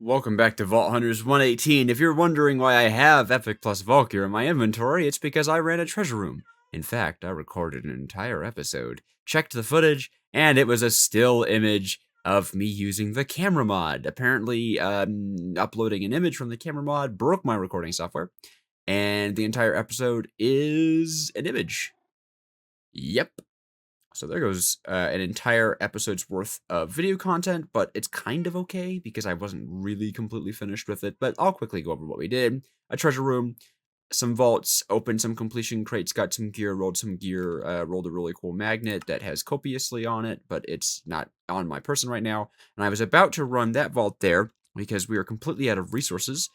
Welcome back to Vault Hunters 118. If you're wondering why I have Epic plus Valkyr in my inventory, it's because I ran a treasure room. In fact, I recorded an entire episode, checked the footage, and it was a still image of me using the camera mod. Apparently, uploading an image from the camera mod broke my recording software, and the entire episode is an image. Yep. So there goes an entire episode's worth of video content, but it's kind of okay because I wasn't really completely finished with it. But I'll quickly go over what we did. A treasure room, some vaults, opened some completion crates, got some gear, rolled a really cool magnet that has copiously on it, but it's not on my person right now. And I was about to run that vault there because we are completely out of resources.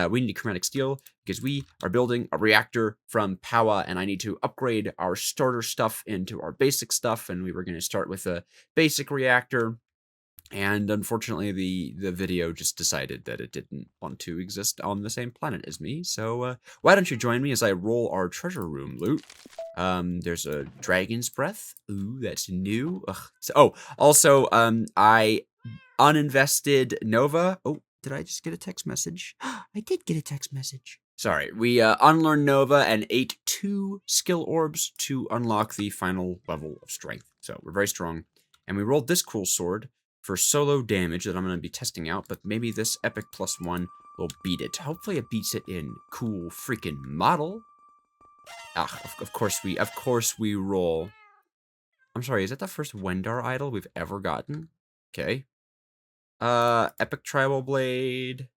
We need chromatic steel because we are building a reactor from Powah, and I need to upgrade our starter stuff into our basic stuff. And we were going to start with a basic reactor, and unfortunately, the video just decided that it didn't want to exist on the same planet as me. So why don't you join me as I roll our treasure room loot? There's a dragon's breath. Ooh, that's new. Also, I uninvested Nova. Oh. Did I just get a text message? I did get a text message. Sorry, we unlearned Nova and ate 2 skill orbs to unlock the final level of strength. So we're very strong. And we rolled this cool sword for solo damage that I'm going to be testing out, but maybe this epic +1 will beat it. Hopefully it beats it in cool freaking model. Of course we roll. I'm sorry, is that the first Wendar idol we've ever gotten? Okay. Epic Tribal Blade.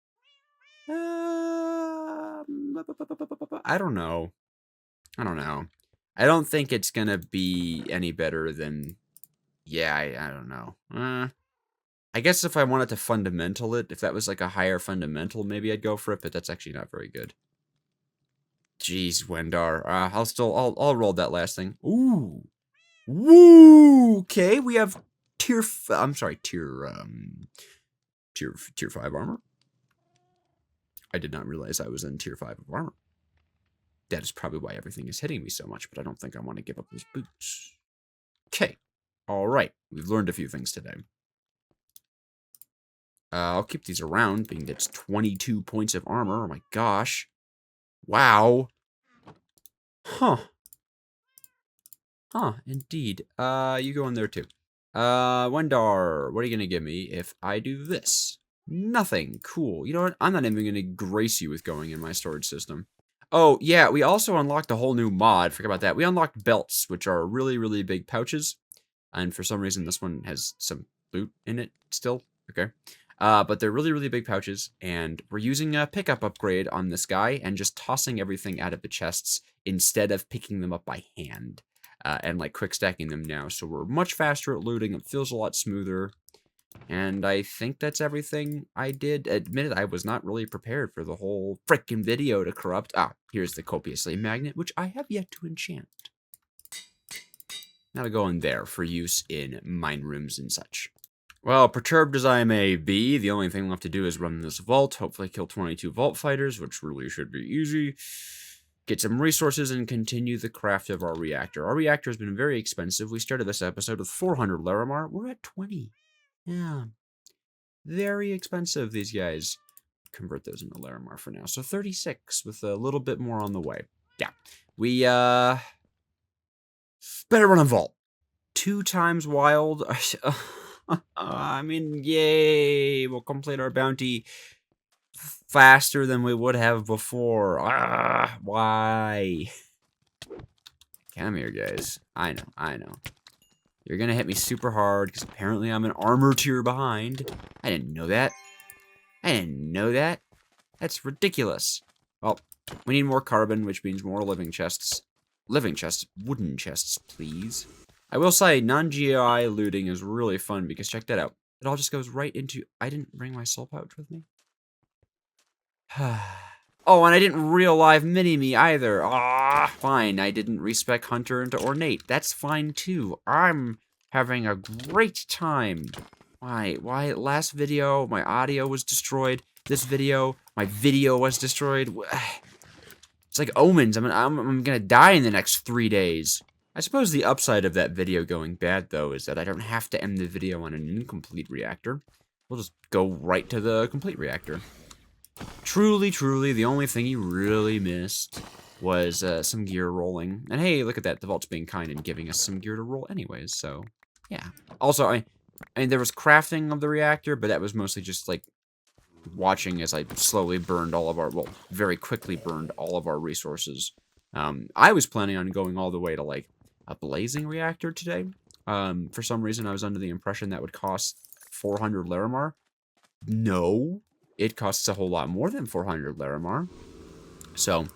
I don't know. I don't think it's gonna be any better than... Yeah, I don't know. I guess if I wanted to fundamental it, if that was like a higher fundamental, maybe I'd go for it, but that's actually not very good. Jeez, Wendar. I'll roll that last thing. Ooh. Woo! Okay, we have tier 5 armor. I did not realize I was in tier 5 of armor. That is probably why everything is hitting me so much, but I don't think I want to give up these boots. Okay. All right. We've learned a few things today. I'll keep these around, being that's 22 points of armor. Oh my gosh. Wow. Huh, indeed. You go in there too. Wendar, what are you gonna give me if I do this? Nothing. Cool. You know what? I'm not even gonna grace you with going in my storage system. Oh, yeah, we also unlocked a whole new mod. Forget about that. We unlocked belts, which are really, really big pouches. And for some reason, this one has some loot in it still. Okay. But they're really, really big pouches. And we're using a pickup upgrade on this guy and just tossing everything out of the chests instead of picking them up by hand. And like quick stacking them now. So we're much faster at looting. It feels a lot smoother. And I think that's everything I did. Admit it, I was not really prepared for the whole frickin' video to corrupt. Here's the copiously magnet, which I have yet to enchant. That'll go in there for use in mine rooms and such. Well, perturbed as I may be, the only thing left to do is run this vault, hopefully kill 22 vault fighters, which really should be easy. Get some resources and continue the craft of our reactor. Our reactor has been very expensive. We started this episode with 400 Larimar. We're at 20. Yeah. Very expensive, these guys. Convert those into Larimar for now. So 36 with a little bit more on the way. Yeah. We, better run a vault. 2 times wild. I mean, yay. We'll complete our bounty faster than we would have before. Why? Come here, guys. I know. You're gonna hit me super hard because apparently I'm an armor tier behind. I didn't know that. That's ridiculous. Well, we need more carbon, which means more living chests. Wooden chests, please. I will say, non-GI looting is really fun because check that out. It all just goes right into... I didn't bring my soul pouch with me. Oh, and I didn't real live mini-me either. Fine. I didn't respec Hunter into Ornate. That's fine, too. I'm having a great time. Why? Last video, my audio was destroyed. This video, my video was destroyed. It's like omens. I'm gonna die in the next 3 days. I suppose the upside of that video going bad, though, is that I don't have to end the video on an incomplete reactor. we'll just go right to the complete reactor. Truly, truly, the only thing you really missed was some gear rolling. And hey, look at that. The vault's being kind and giving us some gear to roll anyways, so yeah. Also, I mean, there was crafting of the reactor, but that was mostly just like watching as I slowly burned all of our, well, very quickly burned all of our resources. I was planning on going all the way to like a blazing reactor today. For some reason, I was under the impression that would cost 400 Larimar. No, it costs a whole lot more than 400 Larimar. So,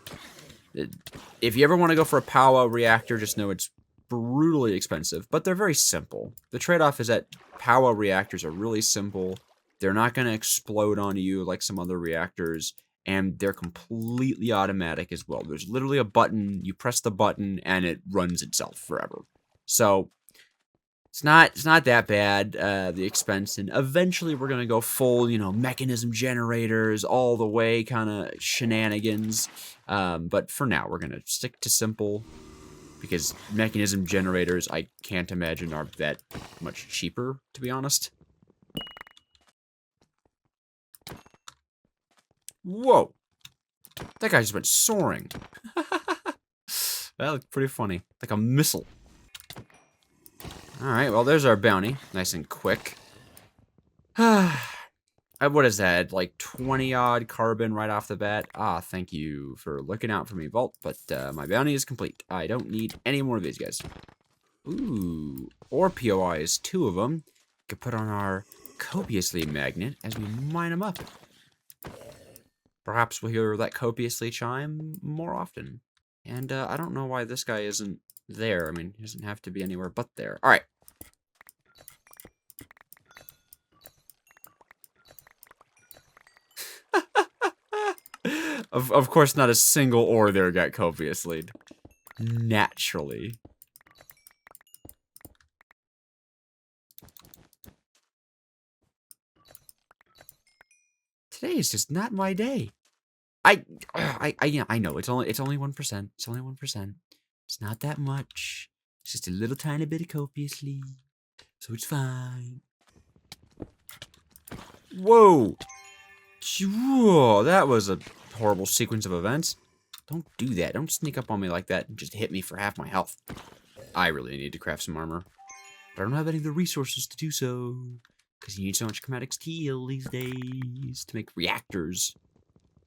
if you ever want to go for a Powah reactor, just know it's brutally expensive, but they're very simple. The trade-off is that Powah reactors are really simple. They're not going to explode on you like some other reactors, and they're completely automatic as well. There's literally a button, you press the button, and it runs itself forever. So, it's not that bad, the expense, and eventually we're gonna go full, you know, mechanism generators, all the way kind of shenanigans. But for now, we're gonna stick to simple, because mechanism generators, I can't imagine are that much cheaper, to be honest. Whoa! That guy just went soaring. That looked pretty funny, like a missile. Alright, well, there's our bounty. Nice and quick. What is that? Like 20-odd carbon right off the bat? Ah, thank you for looking out for me, Vault. But my bounty is complete. I don't need any more of these guys. Ooh. Ore POIs, 2 of them. Could put on our copiously magnet as we mine them up. Perhaps we'll hear that copiously chime more often. And I don't know why this guy isn't there. I mean, he doesn't have to be anywhere but there. All right. Of course, not a single ore there got copiously. Naturally. Today is just not my day. I know it's only 1%. It's only 1%. It's not that much. It's just a little tiny bit of copiously, so it's fine. Whoa! Whoa, that was a horrible sequence of events. Don't do that. Don't sneak up on me like that and just hit me for half my health. I really need to craft some armor, but I don't have any of the resources to do so, because you need so much chromatic steel these days to make reactors.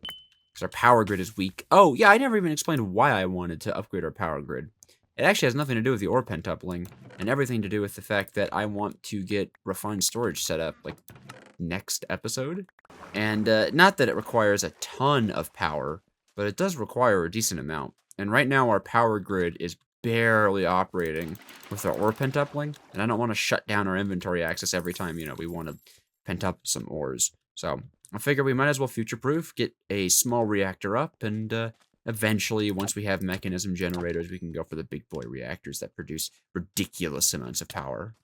Because our power grid is weak. Oh, yeah, I never even explained why I wanted to upgrade our power grid. It actually has nothing to do with the ore pentupling, and everything to do with the fact that I want to get refined storage set up, like, next episode. And not that it requires a ton of power, but it does require a decent amount. And right now our power grid is barely operating with our ore pentupling, and I don't want to shut down our inventory access every time, you know, we want to pentup some ores. So I figure we might as well future-proof, get a small reactor up, and eventually, once we have mechanism generators, we can go for the big boy reactors that produce ridiculous amounts of power.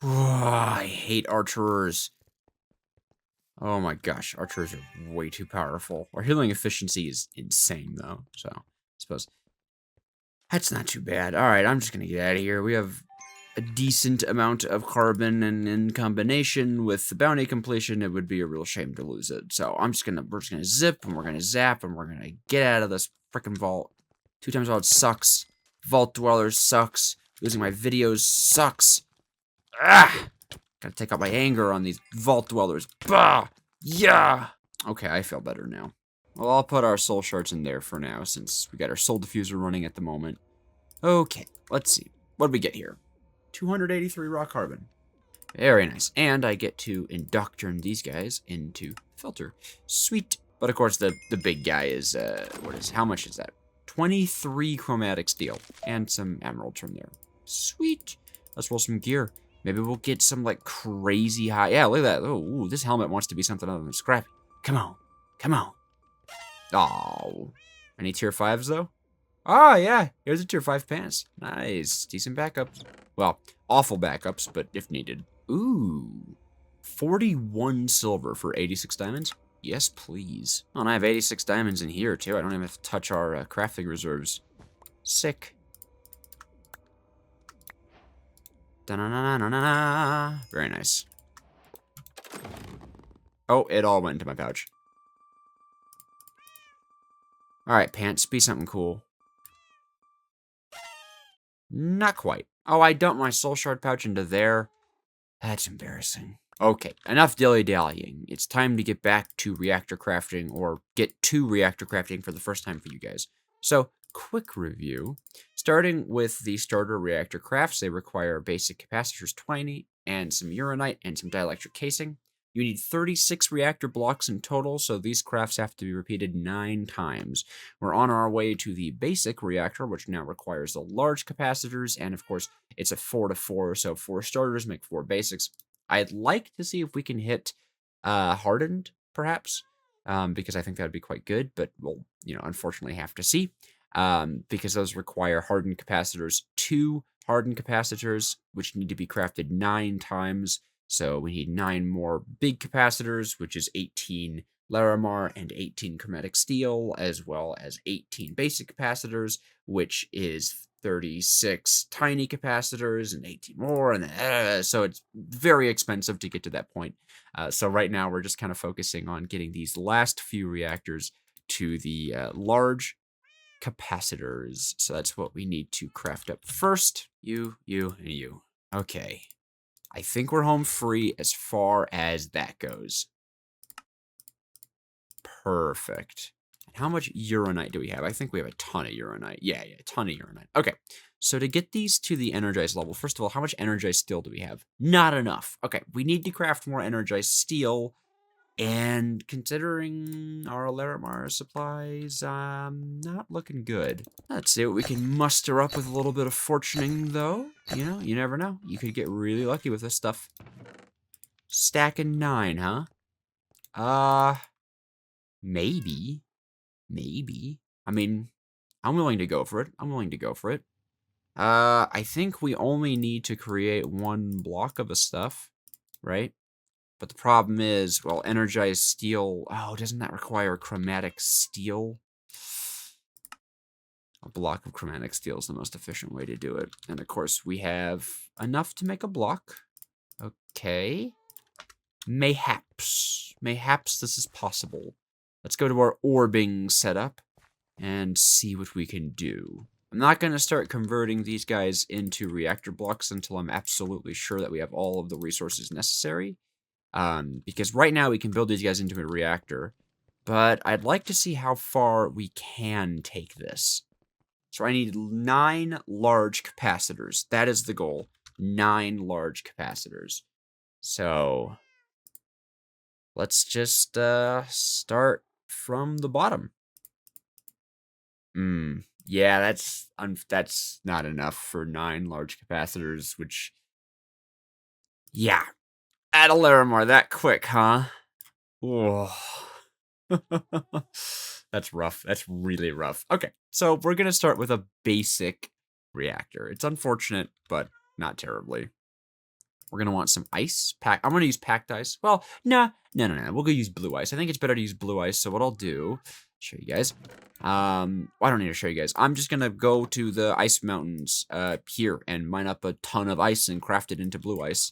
I hate archers. Oh my gosh, archers are way too powerful. Our healing efficiency is insane, though, so I suppose that's not too bad. Alright, I'm just gonna get out of here. We have a decent amount of carbon, and in combination with the bounty completion, it would be a real shame to lose it. So we're just gonna zip, and we're gonna zap, and we're gonna get out of this frickin' vault. 2 times vault sucks. Vault Dwellers sucks. Losing my videos sucks. Ah! Gotta take out my anger on these Vault Dwellers. Bah! Yeah! Okay, I feel better now. Well, I'll put our soul shards in there for now, since we got our soul diffuser running at the moment. Okay, let's see. What do we get here? 283 raw carbon. Very nice. And I get to indoctrinate these guys into filter. Sweet. But of course, the big guy is, how much is that? 23 chromatic steel. And some emeralds from there. Sweet. Let's roll some gear. Maybe we'll get some, like, crazy high... Yeah, look at that. Oh, ooh, this helmet wants to be something other than scrappy. Come on. Come on. Oh. Any tier 5s, though? Oh, yeah. Here's a tier 5 pants. Nice. Decent backups. Well, awful backups, but if needed. Ooh. 41 silver for 86 diamonds. Yes, please. Oh, and I have 86 diamonds in here, too. I don't even have to touch our crafting reserves. Sick. Da-na-na-na-na-na. Very nice. Oh, it all went into my pouch. Alright, pants, be something cool. Not quite. Oh, I dumped my soul shard pouch into there. That's embarrassing. Okay, enough dilly-dallying. It's time to get back to reactor crafting, or get to reactor crafting for the first time for you guys. So, quick review. Starting with the starter reactor crafts, they require basic capacitors 20, and some uranite, and some dielectric casing. You need 36 reactor blocks in total, so these crafts have to be repeated 9 times. We're on our way to the basic reactor, which now requires the large capacitors, and of course, it's a 4 to 4, so 4 starters make 4 basics. I'd like to see if we can hit hardened, perhaps, because I think that would be quite good, but we'll, unfortunately have to see, because those require hardened capacitors, 2 hardened capacitors, which need to be crafted 9 times. So we need 9 more big capacitors, which is 18 Larimar and 18 chromatic steel, as well as 18 basic capacitors, which is 36 tiny capacitors and 18 more, and so it's very expensive to get to that point. So right now we're just kind of focusing on getting these last few reactors to the large capacitors. So that's what we need to craft up first. You, and you. Okay. I think we're home free as far as that goes. Perfect. How much uranite do we have? I think we have a ton of uranite. Yeah, a ton of uranite. Okay, so to get these to the energized level, first of all, how much energized steel do we have? Not enough. Okay, we need to craft more energized steel, and considering our Larimar supplies, not looking good. Let's see what we can muster up with a little bit of fortuning, though. You never know. You could get really lucky with this stuff. Stacking 9, huh? Maybe. Maybe. I mean, I'm willing to go for it. I think we only need to create 1 block of the stuff, right? But the problem is, well, energized steel... Oh, doesn't that require chromatic steel? A block of chromatic steel is the most efficient way to do it. And of course, we have enough to make a block. Okay. Mayhaps this is possible. Let's go to our orbing setup and see what we can do. I'm not going to start converting these guys into reactor blocks until I'm absolutely sure that we have all of the resources necessary. Because right now we can build these guys into a reactor, but I'd like to see how far we can take this. So I need 9 large capacitors. That is the goal. 9 large capacitors. So let's just start from the bottom. Yeah, that's not enough for 9 large capacitors, which... Yeah. Add a Larimar that quick, huh? Whoa. That's rough. That's really rough. Okay, so we're gonna start with a basic reactor. It's unfortunate, but not terribly. We're gonna want some ice. I'm gonna use packed ice. Well, no. We'll go use blue ice. I think it's better to use blue ice, so what I'll do... show you guys. I don't need to show you guys. I'm just gonna go to the ice mountains here and mine up a ton of ice and craft it into blue ice.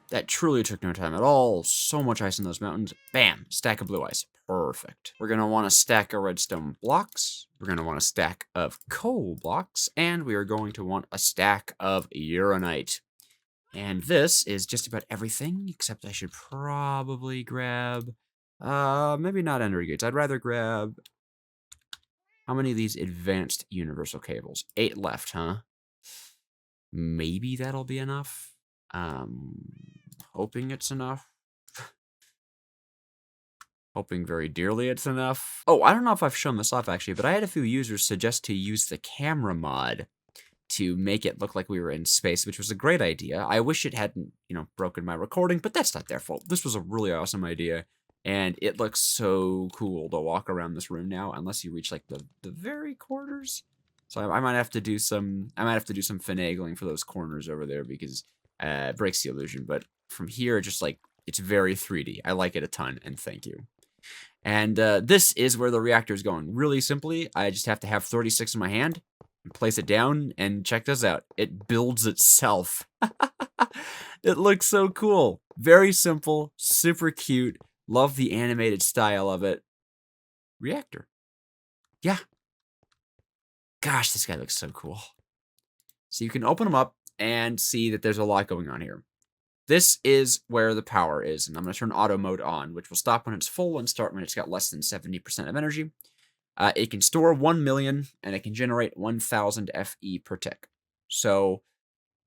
That truly took no time at all. So much ice in those mountains. Bam! Stack of blue ice. Perfect. We're gonna want a stack of redstone blocks. We're gonna want a stack of coal blocks, and we are going to want a stack of uranite. And this is just about everything, except I should probably grab... maybe not ender gates. I'd rather grab... How many of these advanced universal cables? 8 left, huh? Maybe that'll be enough. Hoping it's enough. Hoping very dearly it's enough. Oh, I don't know if I've shown this off, actually, but I had a few users suggest to use the camera mod to make it look like we were in space, which was a great idea. I wish it hadn't, broken my recording, but that's not their fault. This was a really awesome idea, and it looks so cool to walk around this room now, unless you reach, like, the very corners. So I might have to do some finagling for those corners over there, because it breaks the illusion. But from here, just, like, It's very 3D. I like it a ton, and thank you. And this is where the reactor is going. Really simply, I just have to have 36 in my hand, and place it down, and check this out. It builds itself. It looks so cool. Very simple, super cute. Love the animated style of it. Reactor. Yeah. Gosh, this guy looks so cool. So you can open them up and see that there's a lot going on here. This is where the power is, and I'm going to turn auto mode on, which will stop when it's full and start when it's got less than 70% of energy. It can store 1 million, and it can generate 1,000 FE per tick. So,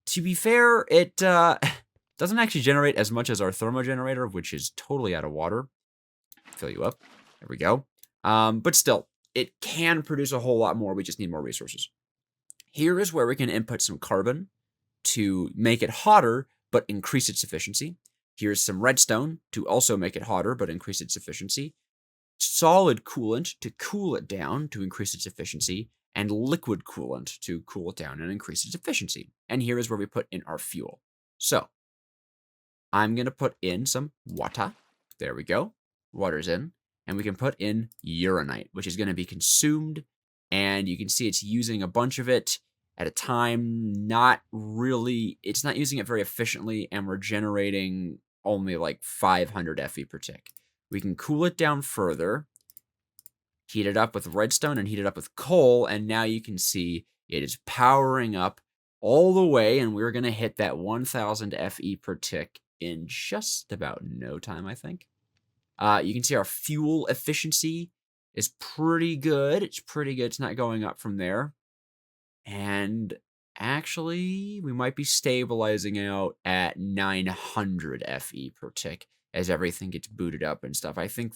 to be fair, it doesn't actually generate as much as our thermo generator, which is totally out of water. Fill you up. There we go. But still, it can produce a whole lot more. We just need more resources. Here is where we can input some carbon to make it hotter, but increase its efficiency. Here's some redstone to also make it hotter, but increase its efficiency. Solid coolant to cool it down to increase its efficiency. And liquid coolant to cool it down and increase its efficiency. And here is where we put in our fuel. So, I'm going to put in some water. There we go. Water's in. And we can put in uranite, which is going to be consumed. And you can see it's using a bunch of it at a time. It's not using it very efficiently. And we're generating only like 500 FE per tick. We can cool it down further. Heat it up with redstone and heat it up with coal. And now you can see it is powering up all the way. And we're going to hit that 1,000 FE per tick in just about no time, I think. You can see our fuel efficiency is pretty good. It's pretty good. It's not going up from there. And actually, we might be stabilizing out at 900 FE per tick as everything gets booted up and stuff. I think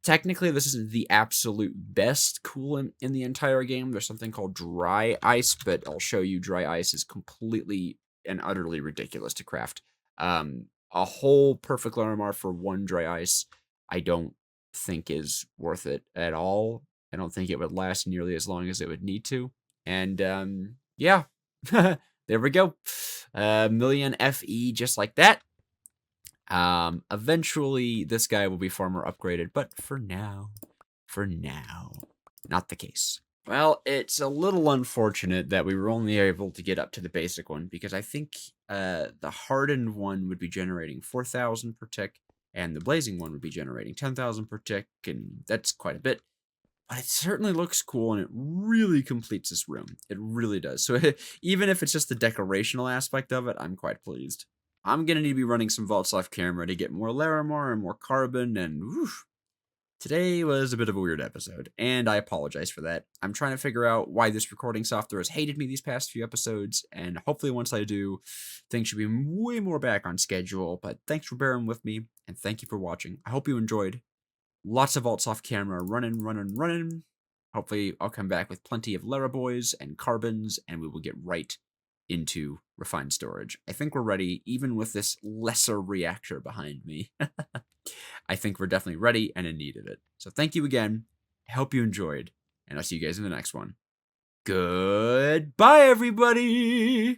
technically, this isn't the absolute best coolant in the entire game. There's something called dry ice, but I'll show you dry ice is completely and utterly ridiculous to craft. A whole perfect Larimar for one dry ice, I don't think is worth it at all. I don't think it would last nearly as long as it would need to. And yeah, there we go. 1,000,000 FE just like that. Eventually this guy will be far more upgraded, but for now, not the case. Well, it's a little unfortunate that we were only able to get up to the basic one, because I think the hardened one would be generating 4,000 per tick, and the blazing one would be generating 10,000 per tick, and that's quite a bit. But it certainly looks cool, and it really completes this room. It really does. So even if it's just the decorational aspect of it, I'm quite pleased. I'm going to need to be running some vaults off camera to get more Larimar and more carbon, and woof. Today was a bit of a weird episode, and I apologize for that. I'm trying to figure out why this recording software has hated me these past few episodes, and hopefully once I do, things should be way more back on schedule. But thanks for bearing with me, and thank you for watching. I hope you enjoyed. Lots of vaults off camera, running. Hopefully I'll come back with plenty of Laraboys and carbons, and we will get right into refined storage. I think we're ready, even with this lesser reactor behind me. I think we're definitely ready and in need of it. So thank you again. I hope you enjoyed, and I'll see you guys in the next one. Goodbye, everybody!